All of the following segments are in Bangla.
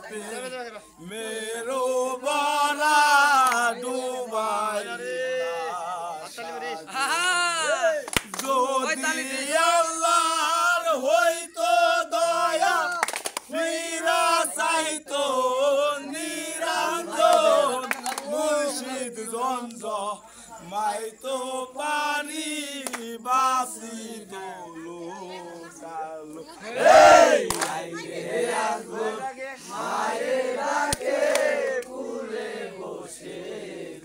पे मेरो बड़ा डूबाई যদি আল্লাহর হইতো দয়া ফিরা চাইতো নিরঞ্জন মুর্শিদ গঞ্জ মাইতো পানি বাসিত লোকালো এই আইরে আসো মায়ের ডাকে ফুলে বসে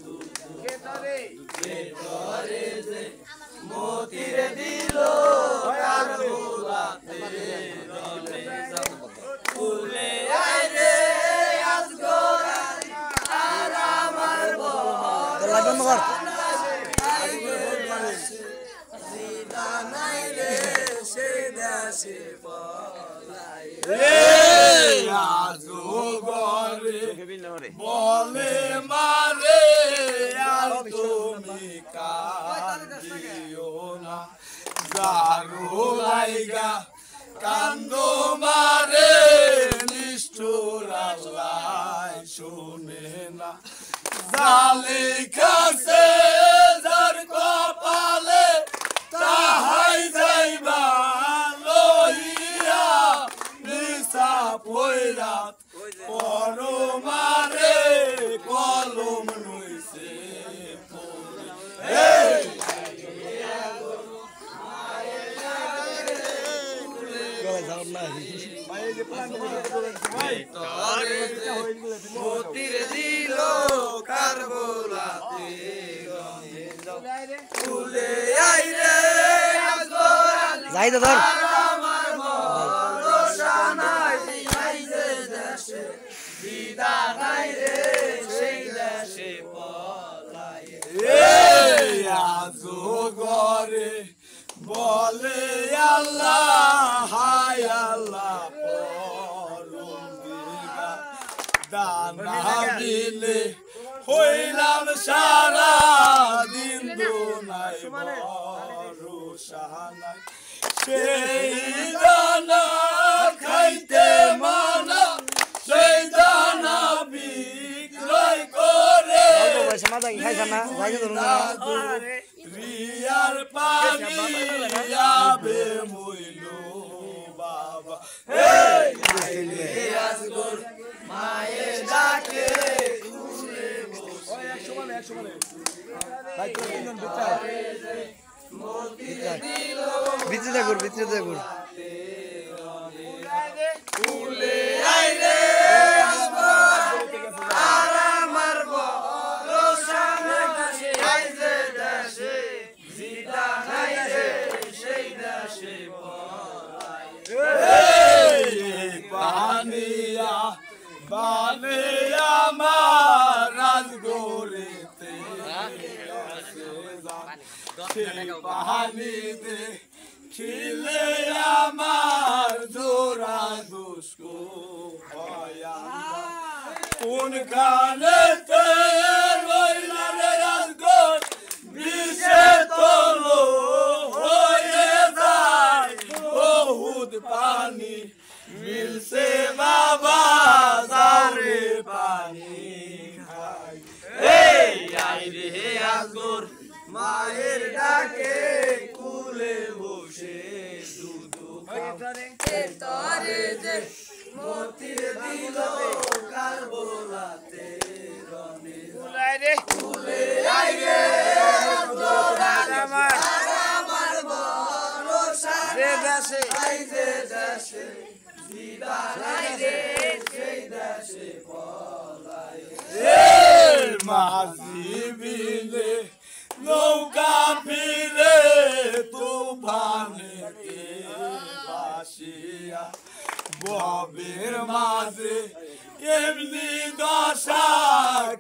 দুধরে যে মোতিরে দিল কার গোলাতে রলে ফুলে আইরে আসগো আর আমার বড় লাগন জিদা নাই রে সে দেশে পলাই রে আজো গরে বলে মারে আর তুমি কান্দিও না গারো লাইগা কান্দো মারে নিষ্ঠুর আল্লাহ শুনে না জালে কাছে যার কপালে তাহাই যাইবা লইয়া নিসা পয়রাত পরো মারে কলম নইছে মোতির দিল কার গোলাতে ফুলে আইরে যাই তো ধর আমার ভরসা নাই যে দেশে দিদা নাই রে সেই দেশে পলাই এই আজো ঘরে বলে আল্লাহ হায় আল্লাহ পরম দিগা দানা দিলে হইলাম সারা দিন দোনাই ভরসা নাই সেই দানা খাইতে মানা সেই দানা বিক্রয় করে রিয়ার পানি যাবে মইল বাবা মায়ের ডাকে ভিতরে ঘুর ফুলে আইরে আর আমার ভরসা নাই যে দেশে জিদা নাই রে সেই দেশে পলাই পানিয়া বানে আমার রাজগোরেতে পানি দে খিলে আমার জোড়া দুষ্কো কোন কানেতে রইলা রে রাজগোর বিষে তোলো হয়ে যায় বহুত পানি মিলছে বাবা যারে পানি খাই এই আইরে আজগর মায়ের ডাকে কুলে বসে দুধু তরে যে মোতির দিল কার বোলাতে রনে ফুলে আইরে আমার ভরসা নাই যে দেশে দিদা নাই রে সেই দেশে পলাই মাঝি বিলে নৌকা ফিরে তুফানে বাসিয়া ববের মাঝে কেমনি দশা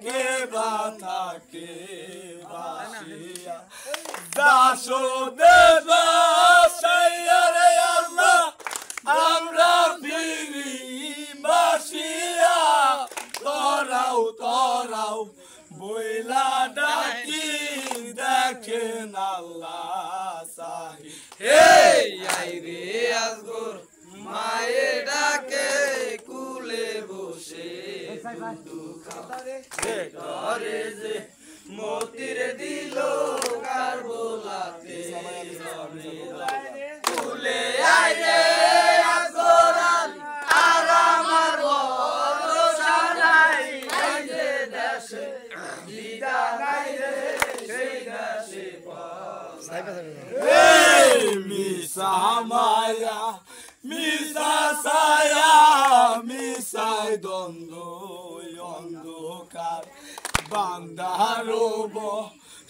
কে বাতা কে বাসিয়া দাসো দেব সাইয়ারে আল্লাহ আমরা ফিরি বাসিয়া তরাও বইলা ডাকি দেখেন আল্লাহ সাহি হে আইরে আজগর মায়ের ডাকে কুলে বসে ভেতরে যে মতির দিল কারবলাতে তুলে আয় রে আজরাল আর আমার ভরসা নাই এই যে দেশে দিদা নাই রে সেই দেশে মিশা মায়া মিশা ছায়া মিশাই দ্বন্দ্ব অন্ধকার বান্দারব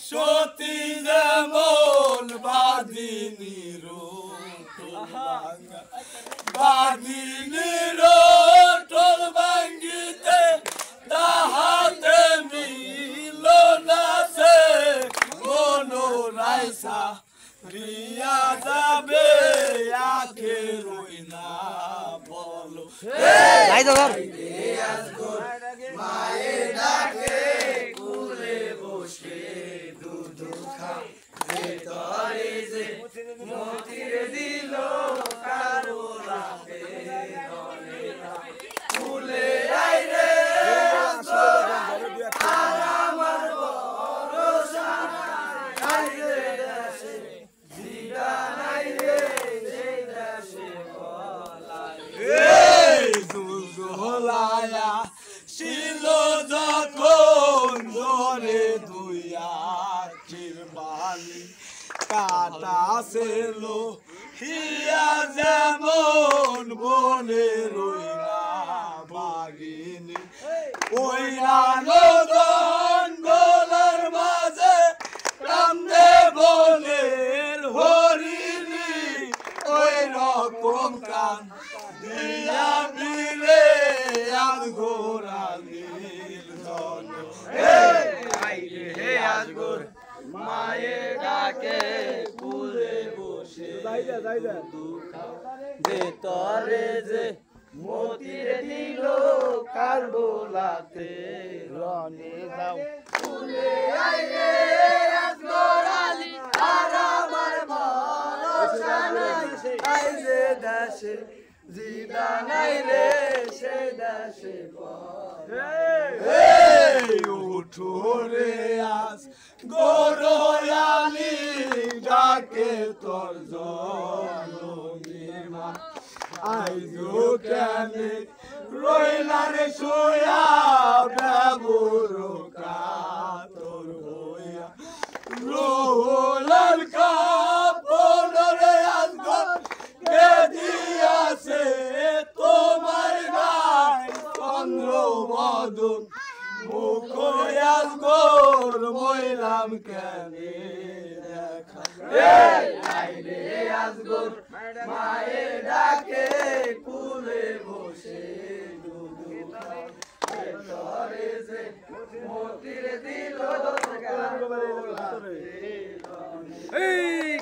সতী যেমন বাদিনীর বাদিনীর টোল ভাঙ্গিতে তাহাতে মিল নাছে মনোরাইসা রিয়া যাবে আখে রই না বলো মায়ের ডাকে কুলে বসে দুধ খা ভেতরে যে মতির দিল কারো রাতে কুলে আই রে আর আমার ভরসা নাই রে দেশে দিদা নাই রে সেই দেশে দুলদোলায়া ছিল যখন জোরে দুইয়া চিরবালি কাটা ছিল হিয়া যেমন বনে রইনা বাগিনী ওই নদন গোলার মাঝে কান্দে বনের হরিণী ওই রকম কান দিয়া মিলে আজ গোরা নীল ধন হে আজ গোর মায়ের ডাকে কুলে বসে ভেতরে যে মতির দিল কারবলাতে রনে যাও কুলে আই রে আজ গোরালি আর আমার ভরসা নাই আই যে দেশে জিদা নাই রে সে দেশে উঠো রে আজ গোরয়ালি ডাকে তোর জনমা আইজো কেনে রইলা রে সোয়া বাবুর কাতর হইয়া রোলার কাপড় রে আজ কে দিয়াছে তোমার গায় চন্দ্র মদন মুখ আজ গোর মইলাম কেনে দেখা আই রে আজ গোর মায়ের ডাকে কুলে বসে দুধ ভেতরে যে মতির দিল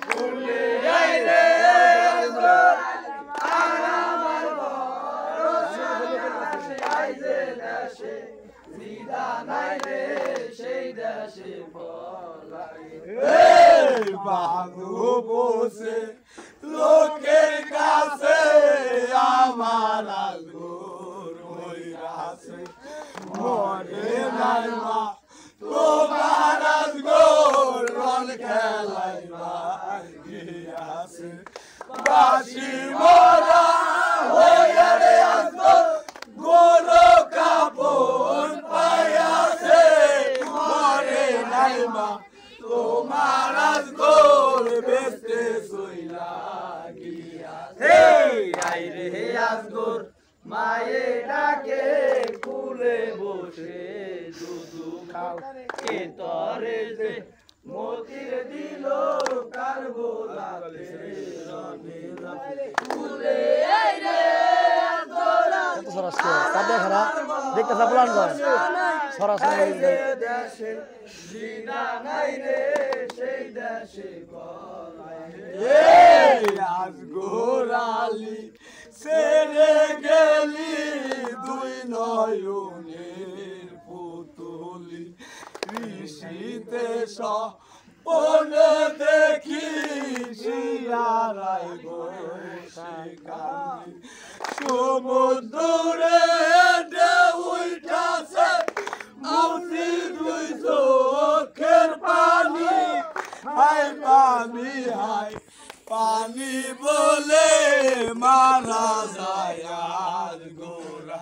কুলে আই রে আর আমার ভরসা নাই যে দেশে দিদা নাই রে সেই দেশে বাবু বসে লোকের কাছে আমার গোর হইরাছে মনে নাই মা তোমার গোর রন খেলাই গিয়াছে বাসি মোরা হইয়া রে গোর কাপড় পাইয়াছে মরে নাই মা তোমার গোর বেস্তে সইলা গিয়াছে আই রে আজ গোর মায়ে ডাকে কুলে বসে দুধু খাও কে তরে যে মতির দিল কারবলাতে রনে কুলে আই রে সরাসরি কাদে খারা দেখতে সাপলান কর সরাসরি দেশে দিদা নাই রে সেই দেশে আজ গোরালি সেরে গেলি দুই নয়নের পুতুলি ঋষিতে সপন দেখি শিয়ারাই বসে কান্দি সমুদ্রে ঢেউটা হায় পানি বলে মারা যায় আজ গোরা।